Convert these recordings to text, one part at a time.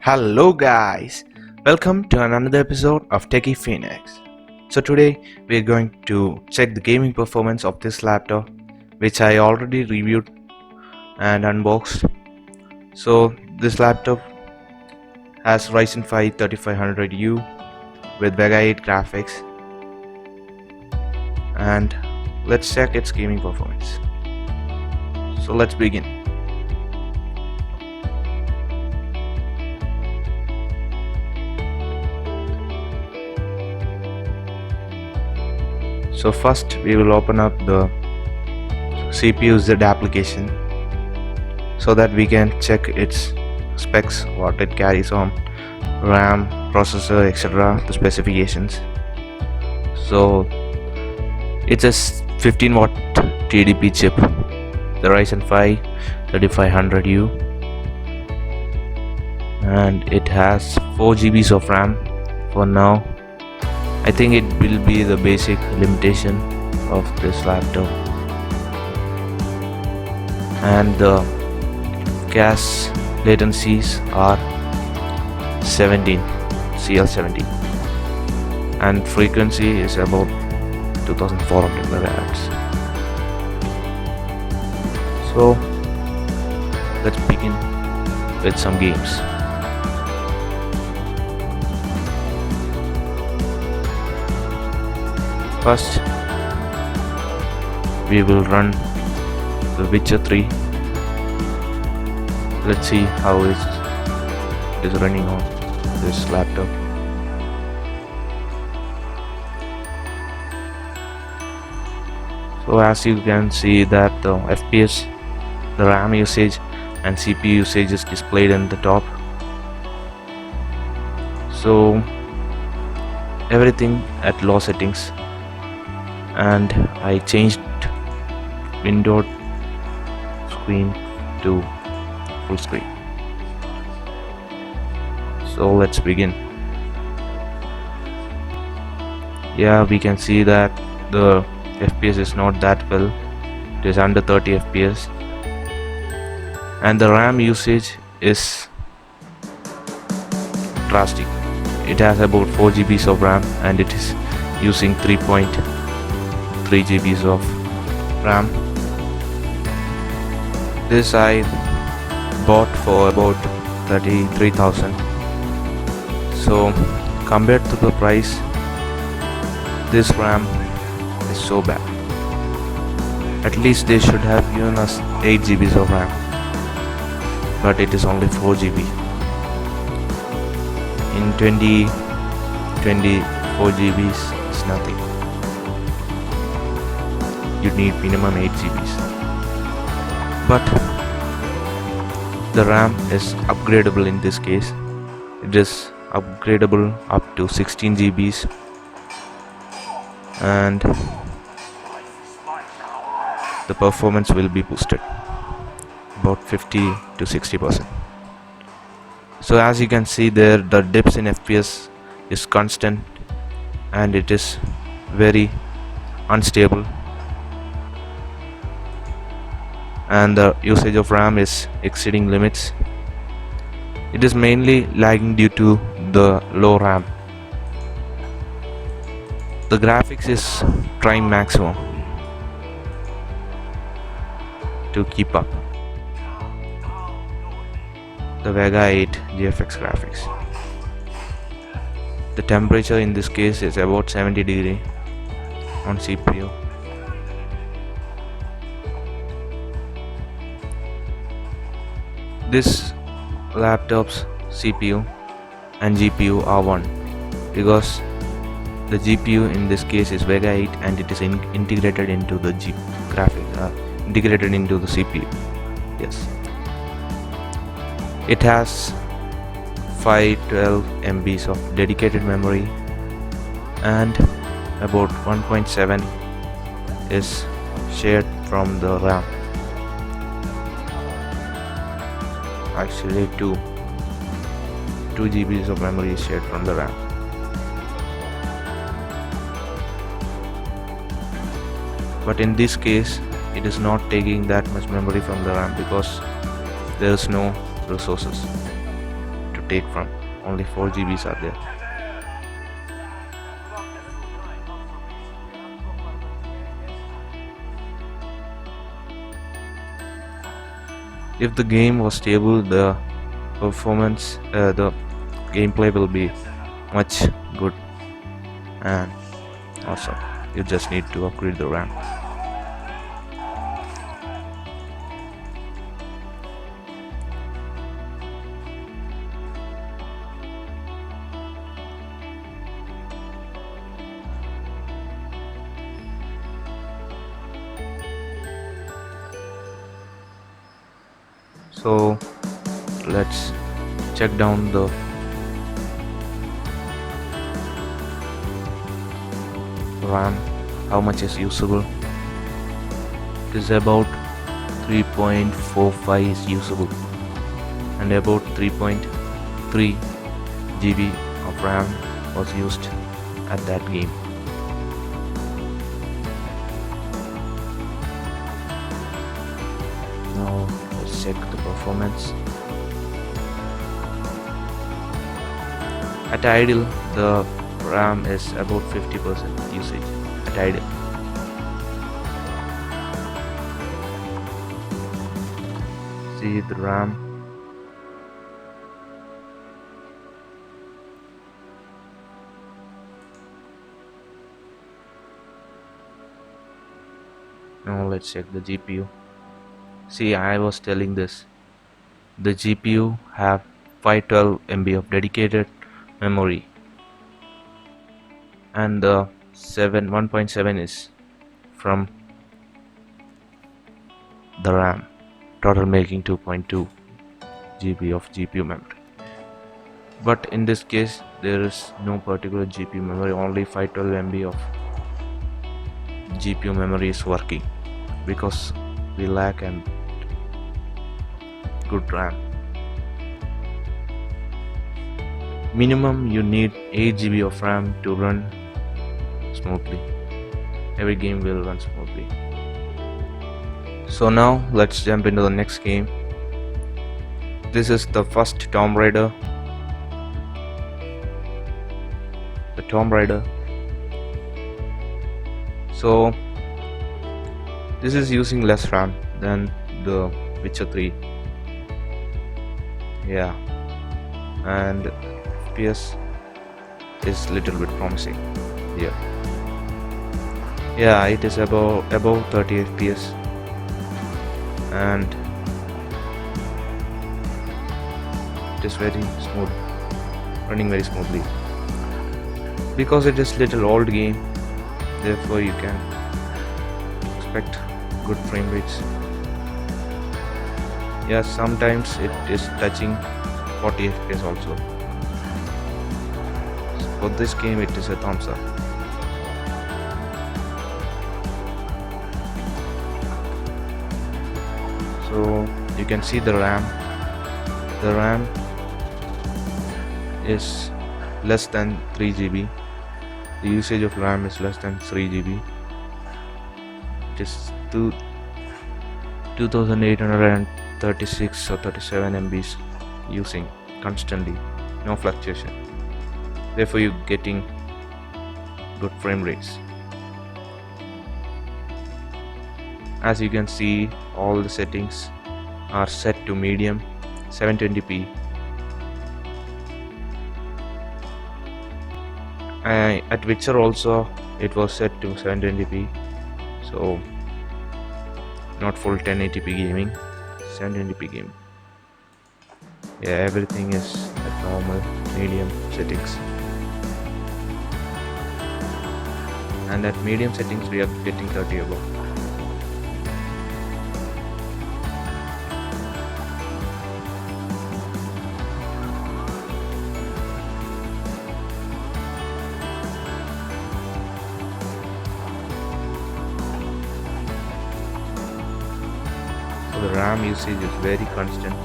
Hello guys, welcome to another episode of Techie Phoenix. So today we are going to check the gaming performance of this laptop, which I already reviewed and unboxed. So this laptop has Ryzen 5 3500U with Vega 8 graphics, and let's check its gaming performance. So let's begin. So first we will open up the CPU Z application so that we can check its specs, what it carries on RAM, processor, etc., the specifications. So it's a 15 watt TDP chip, the Ryzen 5 3500U, and it has 4 GB of RAM for now. I think it will be the basic limitation of this laptop, and the cache latencies are 17 CL17, and frequency is about 2400 MHz. So let's begin with some games. First, we will run The Witcher 3. Let's see how it is running on this laptop. So as you can see that the FPS, the RAM usage and CPU usage is displayed in the top. So everything at low settings, and I changed windowed screen to full screen. So let's begin. Yeah, we can see that the FPS is not that well. It is under 30 FPS, and the RAM usage is drastic. It has about 4 GB of RAM and it is using 3.3 GB of RAM. This I bought for about 33,000. So compared to the price, this RAM is so bad. At least they should have given us 8 GB of RAM, but it is only 4 GB. In 2020, 4 GB is nothing. You need minimum 8 GBs. But the RAM is upgradable in this case. It is upgradable up to 16 GBs, and the performance will be boosted about 50 to 60%. So as you can see there, the dips in FPS is constant and it is very unstable, and the usage of RAM is exceeding limits. It is mainly lagging due to the low RAM. The graphics is trying maximum to keep up. The Vega 8 GFX graphics. The temperature in this case is about 70 degree on CPU. This laptop's CPU and GPU are one, because the GPU in this case is Vega 8 and it is integrated into the integrated into the CPU. Yes, it has 512 MB of dedicated memory, and about 1.7 is shared from the RAM. Actually 2 GB of memory is shared from the RAM. But in this case, it is not taking that much memory from the RAM because there is no resources to take from. Only 4 GBs are there. If the game was stable, the performance, the gameplay will be much good and awesome. You just need to upgrade the RAM. So let's check down the RAM, how much is usable. It is about 3.45 is usable, and about 3.3 GB of RAM was used at that game. Now let's check the performance. At idle, the RAM is about 50% usage at idle. See the RAM. Now let's check the GPU. See, I was telling this. The GPU have 512 MB of dedicated memory, and the 1.7 is from the RAM, total making 2.2 GB of GPU memory. But in this case, there is no particular GPU memory, only 512 MB of GPU memory is working because we lack a good RAM. Minimum you need 8 GB of RAM to run smoothly. Every game will run smoothly. So now let's jump into the next game. This is the first Tomb Raider. The Tomb Raider. So this is using less RAM than the Witcher 3. Yeah, and FPS is little bit promising here. Yeah, it is above 30 FPS, and it is very smooth, running very smoothly. Because it is little old game, therefore you can expect good frame rates. Yeah, sometimes it is touching 40 FPS also. So for this game it is a thumbs up. So you can see the RAM. The RAM is less than 3 GB. The usage of RAM is less than 3 GB. It is 2836 or 37 MBs using constantly, no fluctuation. Therefore you're getting good frame rates. As you can see, all the settings are set to medium 720p. At Witcher also it was set to 720p, so not full 1080p gaming, 720p gaming. Yeah, everything is at normal medium settings, and at medium settings we are getting 30 above. So the RAM usage is very constant.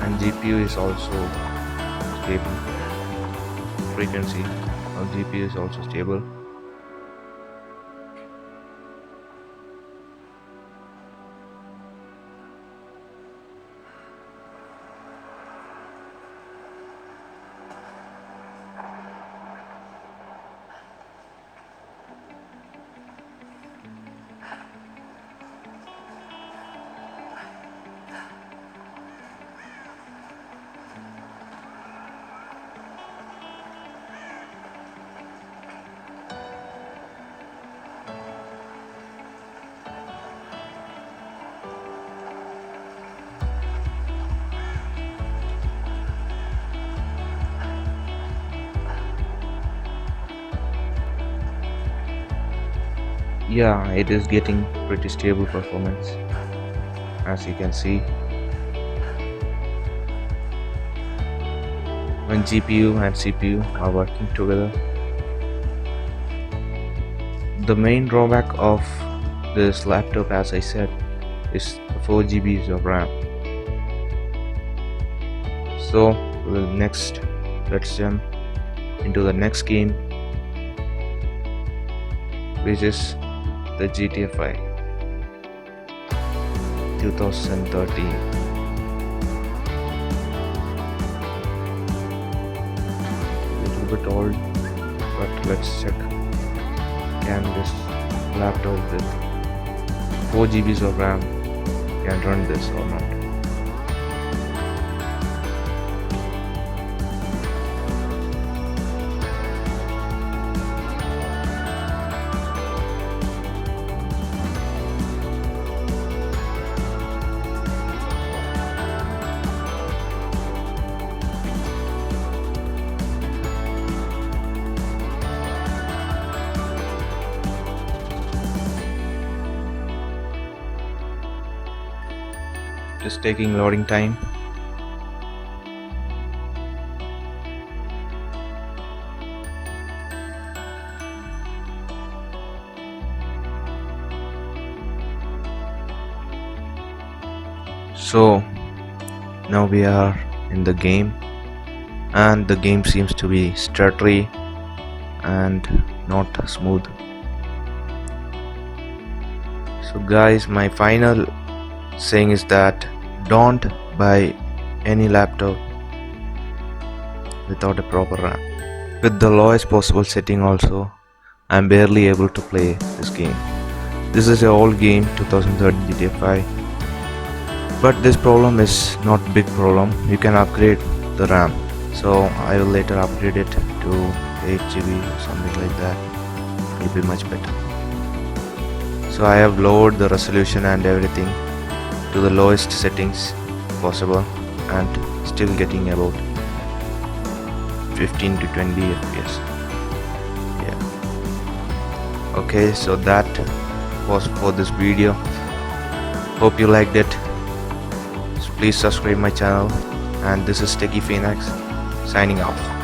And GPU is also stable. Frequency of GPU is also stable. Yeah, it is getting pretty stable performance, as you can see. When GPU and CPU are working together. The main drawback of this laptop, as I said, is the 4 GBs of RAM. So let's jump into the next game, which is the GTA 5 2013. Little bit old, but let's check. Can this laptop with 4 GBs of RAM can run this or not? Just taking loading time. So now we are in the game, and the game seems to be stuttery and not smooth. So guys, my final saying is that don't buy any laptop without a proper RAM. With the lowest possible setting also, I'm barely able to play this game. This is an old game, 2013 GTA 5. But this problem is not big problem. You can upgrade the RAM. So I will later upgrade it to 8 GB or something like that. It will be much better. So I have lowered the resolution and everything to the lowest settings possible, and still getting about 15 to 20 FPS. Yeah. Okay, so that was for this video. Hope you liked it. So please subscribe my channel, and this is Techie Phoenix signing off.